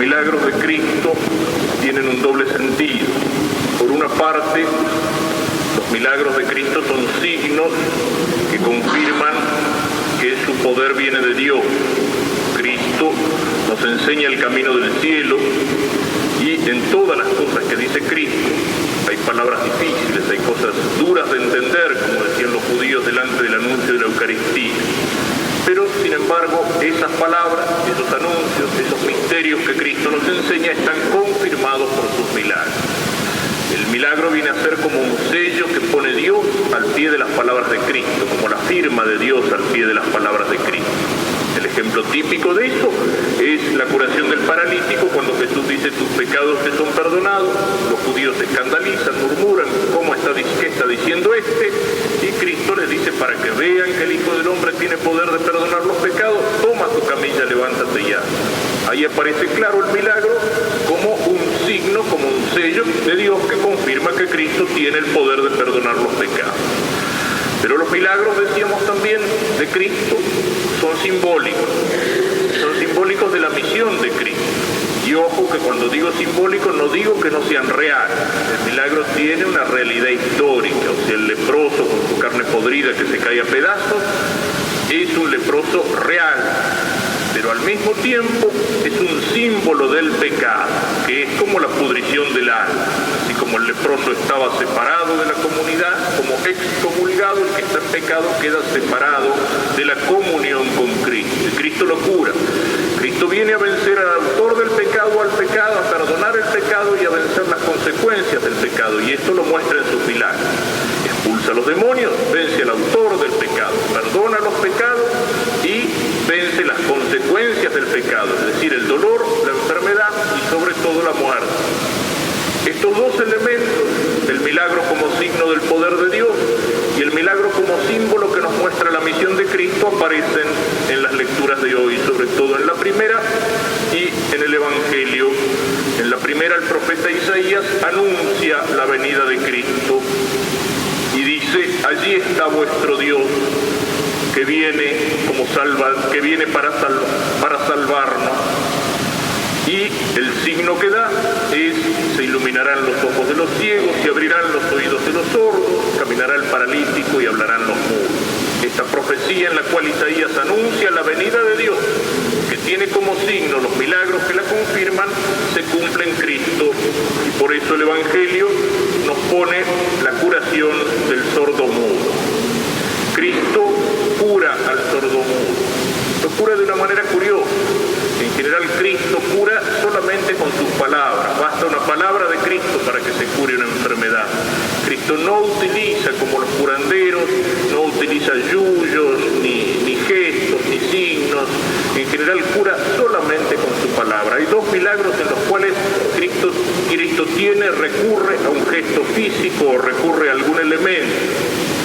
milagros de Cristo tienen un doble sentido. Por una parte, los milagros de Cristo son signos que confirman que su poder viene de Dios. Cristo nos enseña el camino del cielo y en todas las cosas que dice Cristo hay palabras difíciles, hay cosas duras de entender, como decían los judíos delante del anuncio de la Eucaristía. Pero, sin embargo, esas palabras, esos anuncios, esos misterios que Cristo nos enseña están confirmados por sus milagros. El milagro viene a ser como un sello que pone Dios al pie de las palabras de Cristo, como la firma de Dios al pie de las palabras de Cristo. El ejemplo típico de eso es la curación del paralítico, cuando Jesús dice: tus pecados te son perdonados. Los judíos se escandalizan, murmuran: ¿qué está diciendo este? Y Cristo les dice: para que vean que el Hijo del Hombre tiene poder de perdonar los pecados, toma tu camilla, levántate ya. Ahí aparece claro el milagro como un signo, como un sello de Dios que confirma que Cristo tiene el poder de perdonar los pecados. Pero los milagros, decíamos también, de Cristo son simbólicos de la misión de Cristo. Y ojo que cuando digo simbólico no digo que no sean reales. El milagro tiene una realidad histórica, o sea, el leproso con su carne podrida que se cae a pedazos es un leproso real, pero al mismo tiempo es un símbolo del pecado, que es como la pudrición del alma. Así como el leproso estaba separado de la comunidad, como excomulgado, el que está en pecado queda separado de la comunión con Cristo. Y Cristo lo cura. Cristo viene a vencer al autor del pecado, al pecado, a perdonar el pecado y a vencer las consecuencias del pecado. Y esto lo muestra en sus milagros. Expulsa a los demonios, vence al autor del pecado, perdona los pecados y vence las consecuencias del pecado, es decir, el dolor, la enfermedad y sobre todo la muerte. Estos dos elementos, el milagro como signo del poder de Dios y el milagro como símbolo que nos muestra la misión de Cristo, aparecen en las lecturas de hoy, sobre todo en la primera y en el Evangelio. En la primera, el profeta Isaías anuncia la venida de Cristo y dice: allí está vuestro Dios, que viene para salvarnos. Y el signo que da es: se iluminarán los ojos de los ciegos, se abrirán los oídos de los sordos, caminará el paralítico y hablarán los mudos. Esta profecía en la cual Isaías anuncia la venida de Dios, que tiene como signo los milagros que la confirman, se cumple en Cristo. Y por eso el Evangelio nos pone la curación del sordo mudo. Cristo cura al sordo mudo. Lo cura de una manera curiosa. En general, Cristo cura solamente con sus palabras. Basta una palabra de Cristo para que se cure una enfermedad. Cristo no utiliza, como los curanderos, no utiliza yuyos, ni gestos, ni signos. En general, cura solamente con su palabra. Hay dos milagros en los cuales Cristo recurre a un gesto físico o recurre a algún elemento.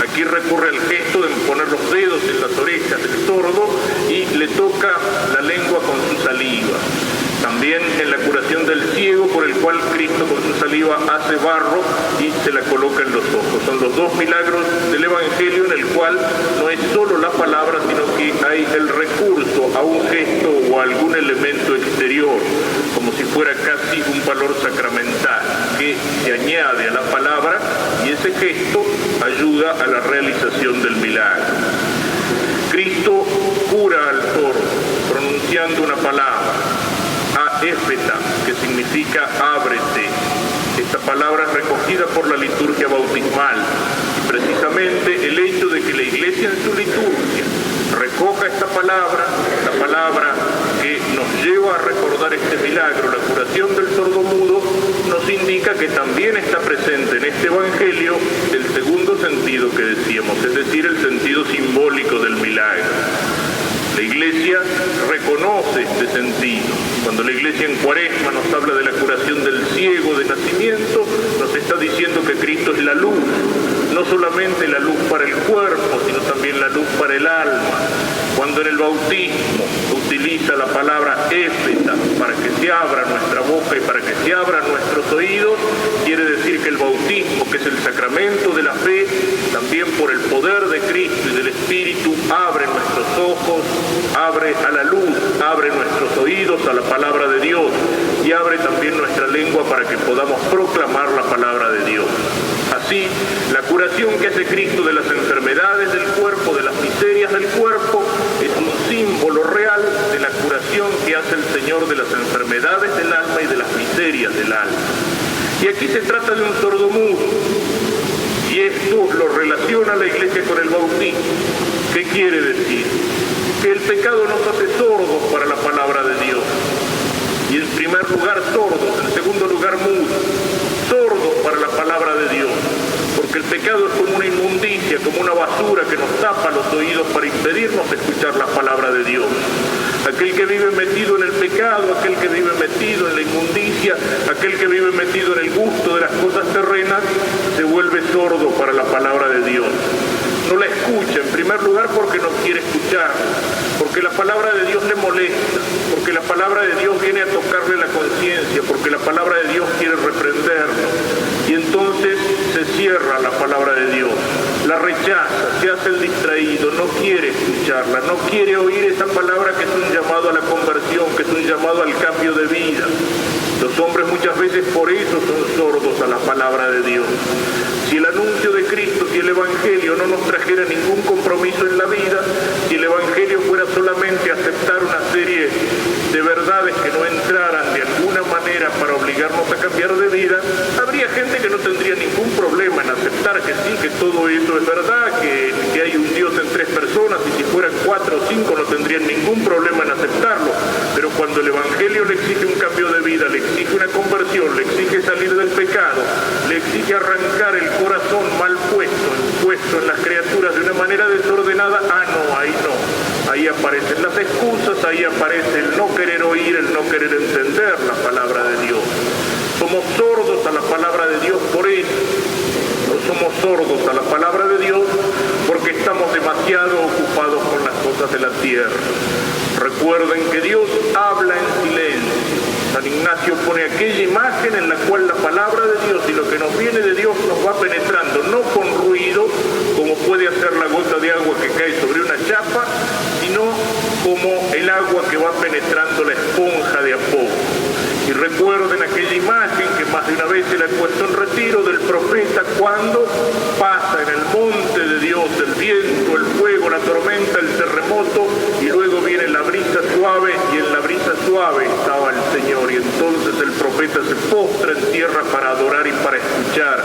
Aquí recurre al gesto de poner los dedos en las orejas del sordo y le toca la lengua con su saliva. También en la curación del ciego, por el cual Cristo con su saliva hace barro y se la coloca en los ojos. Son los dos milagros del Evangelio en el cual no es solo la palabra, sino que hay el recurso a un gesto o a algún elemento exterior, como si fuera casi un valor sacramental que se añade a la palabra, y ese gesto ayuda a la realización del milagro. Cristo cura al sordo pronunciando una palabra, aéfeta, que significa ábrete. Esta palabra es recogida por la liturgia bautismal y precisamente el hecho de que la Iglesia en su liturgia recoja esta palabra, la palabra que nos lleva a recordar este milagro, la curación del sordomudo, nos indica que también está presente en este Evangelio el segundo sentido que decíamos, es decir, el sentido simbólico del milagro. La Iglesia reconoce este sentido. Cuando la Iglesia en Cuaresma nos habla de la curación del ciego de nacimiento, nos está diciendo que Cristo es la luz, no solamente la luz para el cuerpo, sino también la luz para el alma. Cuando en el bautismo utiliza la palabra éfeta para que se abra nuestra boca y para que se abran nuestros oídos, quiere decir que el bautismo, que es el sacramento de la fe, también por el poder de Cristo y del Espíritu, abre nuestros ojos, abre a la luz, abre nuestros oídos a la palabra de Dios, lengua para que podamos proclamar la palabra de Dios. Así, la curación que hace Cristo de las enfermedades del cuerpo, de las miserias del cuerpo, es un símbolo real de la curación que hace el Señor de las enfermedades del alma y de las miserias del alma. Y aquí se trata de un sordomudo, y esto lo relaciona la Iglesia con el bautismo. ¿Qué quiere decir? Que el pecado nos hace sordos para la palabra de Dios. Y en primer lugar sordos, en segundo lugar mudos, sordos para la palabra de Dios, porque el pecado es como una inmundicia, como una basura que nos tapa los oídos para impedirnos escuchar la palabra de Dios. Aquel que vive metido en el pecado, aquel que vive metido en la inmundicia, aquel que vive metido en el gusto de las cosas terrenas, se vuelve sordo para la palabra de Dios. No la escucha, en primer lugar porque no quiere escuchar, porque la palabra de Dios le molesta, porque la palabra de Dios viene a tocarle la conciencia, porque la palabra de Dios quiere reprenderlo. Y entonces se cierra la palabra de Dios, la rechaza, se hace el distraído, no quiere escucharla, no quiere oír esa palabra que es un llamado a la conversión, que es un llamado al cambio de vida. Los hombres muchas veces por eso son sordos a la palabra de Dios. Si el anuncio de Cristo, si el Evangelio no nos trajera ningún compromiso en la vida, si el Evangelio fuera solamente aceptar una serie de verdades que no entraran de alguna manera para obligarnos a cambiar de vida, habría gente que no tendría ningún problema en aceptar que sí, que todo eso es verdad, que hay un Dios en tres personas, y si fueran 4 o 5 no tendrían ningún problema en aceptarlo. Pero cuando el Evangelio le exige un cambio de vida, le exige una conversión, le exige salir del pecado, le exige arrancar el corazón mal puesto en las criaturas de una manera desordenada, ahí no. Ahí aparecen las excusas, ahí aparece el no querer oír, el no querer entender la palabra de Dios. Somos sordos a la palabra de Dios por eso. No somos sordos a la palabra de Dios porque estamos demasiado ocupados con las cosas de la tierra. Recuerden que Dios habla en silencio. San Ignacio pone aquella imagen en la cual la palabra de Dios y lo que nos viene de Dios nos va penetrando, no con ruido, como puede hacer la gota de agua que cae sobre una chapa, sino como el agua que va penetrando la esponja de a poco. Y recuerden aquella imagen que más de una vez se la he puesto en retiro del profeta cuando pasa en el monte de Dios el viento, el fuego, la tormenta, el terremoto, y luego viene la brisa suave, y en la brisa suave estaba el Señor, y entonces el profeta se postra en tierra para adorar y para escuchar.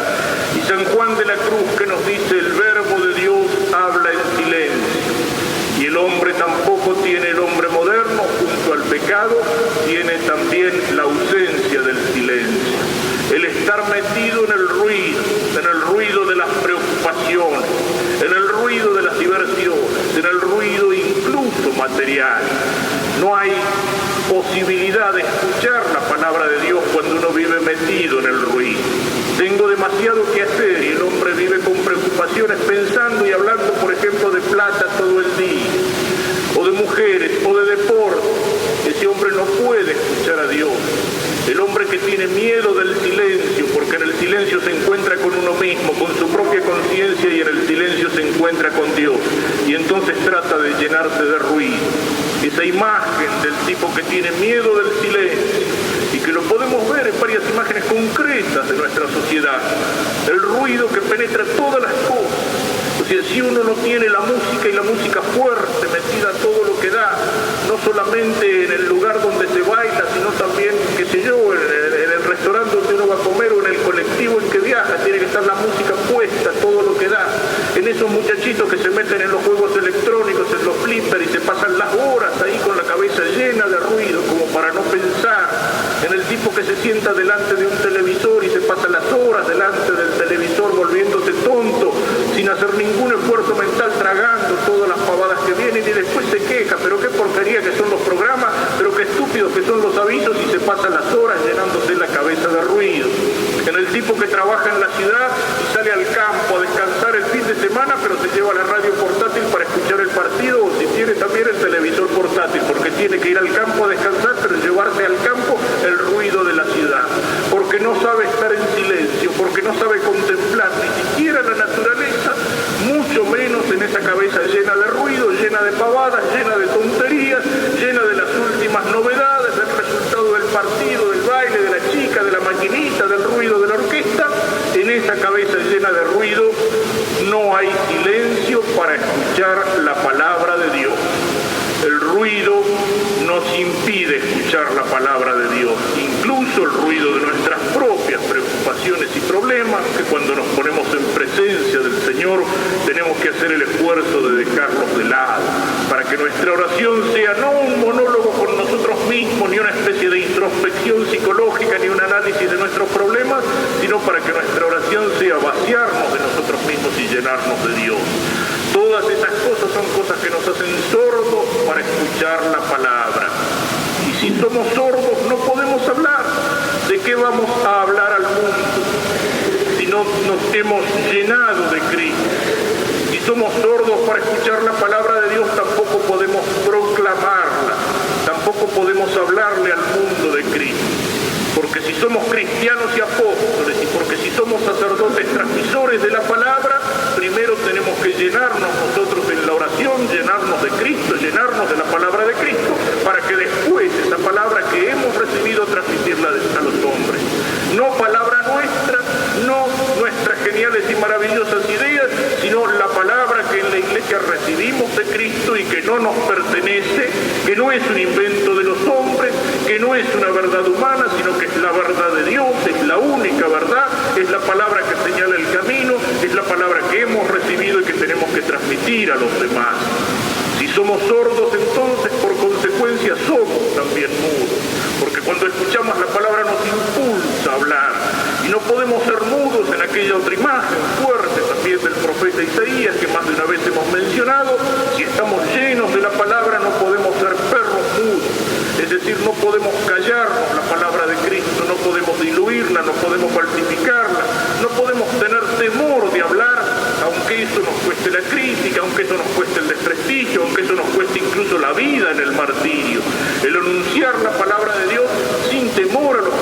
Y San Juan de la Cruz, que nos dice: el verbo de Dios habla en silencio. Y el hombre tampoco tiene, el hombre moderno, junto al pecado, tiene también la ausencia del silencio. El estar metido en el ruido de las preocupaciones, en el ruido de las diversiones, en el ruido incluso material. No hay posibilidad de escuchar la palabra de Dios cuando uno vive metido en el ruido. Tengo demasiado que hacer y el hombre vive con preocupaciones pensando y hablando, por ejemplo, de plata todo el día, o de mujeres, o de deporte. Ese hombre no puede escuchar a Dios. El hombre que tiene miedo del silencio, porque en el silencio se encuentra con uno mismo, con su propia conciencia, y en el silencio se encuentra con Dios. Y entonces trata de llenarse de ruido. Esa imagen del tipo que tiene miedo del silencio, y que lo podemos ver en varias imágenes concretas de nuestra sociedad. El ruido que penetra todas las cosas. O sea, si uno no tiene la música, y la música fuerte, metida a todo lo que da, no solamente en el lugar donde se baila, sino también, qué sé yo, en el restaurante donde uno va a comer, o en el colectivo en que viaja, tiene que estar la música puesta, todo lo que da. En esos muchachitos que se meten en los juegos electrónicos, en los flippers, y se pasan las horas ahí con la cabeza llena de ruido, como para no pensar. En el tipo que se sienta delante de un televisor y se pasa las horas delante del televisor volviéndose tonto, sin hacer ningún esfuerzo mental, tragando todas las pavadas que vienen, y después se queja: pero qué porquería que son los programas, pero qué estúpidos que son los avisos, y se pasa las horas llenándose la cabeza de ruido. En el tipo que trabaja en la ciudad y sale al campo a descansar el fin de semana, pero se lleva la radio portátil para escuchar el partido, o si tiene también el televisor portátil, porque tiene que ir al campo a descansar, pero llevarse al campo el ruido de la ciudad, porque no sabe estar en silencio, porque no sabe contemplar ni siquiera la naturaleza, mucho menos en esa cabeza llena de ruido, llena de pavadas, llena de tonterías, llena de las últimas novedades, del resultado del partido, del baile, de la chica, música, de la maquinita, del ruido de la orquesta, en esa cabeza llena de ruido no hay silencio para escuchar la palabra de Dios. El ruido nos impide escuchar la palabra de Dios, incluso el ruido de nuestras propias preocupaciones y problemas, que cuando nos ponemos en presencia del Señor tenemos que hacer el esfuerzo de dejarlos de lado, para que nuestra oración sea no un monólogo con nosotros mismos, ni una especie de introspección psicológica, ni un análisis de nuestros problemas, sino para que nuestra oración sea vaciarnos de nosotros mismos y llenarnos de Dios. Todas esas cosas son cosas que nos hacen sordos para escuchar la palabra. Y si somos sordos no podemos hablar. ¿De qué vamos a hablar al mundo si no nos hemos llenado de Cristo? Si somos sordos para escuchar la palabra de Dios, tampoco podemos proclamarla, tampoco podemos hablarle al mundo de Cristo. Porque si somos cristianos y apóstoles, y porque si somos sacerdotes transmisores de la palabra, primero tenemos que llenarnos nosotros en la oración, llenarnos de Cristo, llenarnos de la palabra de Cristo, para que después esa palabra que hemos recibido transmitirla a los hombres. No palabra nuestra, no nuestras geniales y maravillosas ideas, sino la palabra que en la iglesia recibimos de Cristo y que no nos pertenece, que no es un invento de los hombres, que no es una verdad humana, sino que es la verdad de Dios, es la única verdad, es la palabra que señala el camino, es la palabra que hemos recibido y que tenemos que transmitir a los demás. Si somos sordos, entonces por consecuencia somos también mudos, porque cuando escuchamos la palabra nos impulsa a hablar, y no podemos ser mudos en aquella otra imagen fuerte también del profeta Isaías, que más de una vez hemos mencionado. Si estamos llenos de la palabra no podemos ser perros mudos, es decir, no podemos callarnos la palabra de Cristo, no podemos diluirla, no podemos falsificarla, no podemos tener temor de hablar, aunque eso nos cueste la crítica, aunque eso nos cueste el desprestigio, aunque eso nos cueste incluso la vida en el martirio. El anunciar la palabra de Dios sin temor a los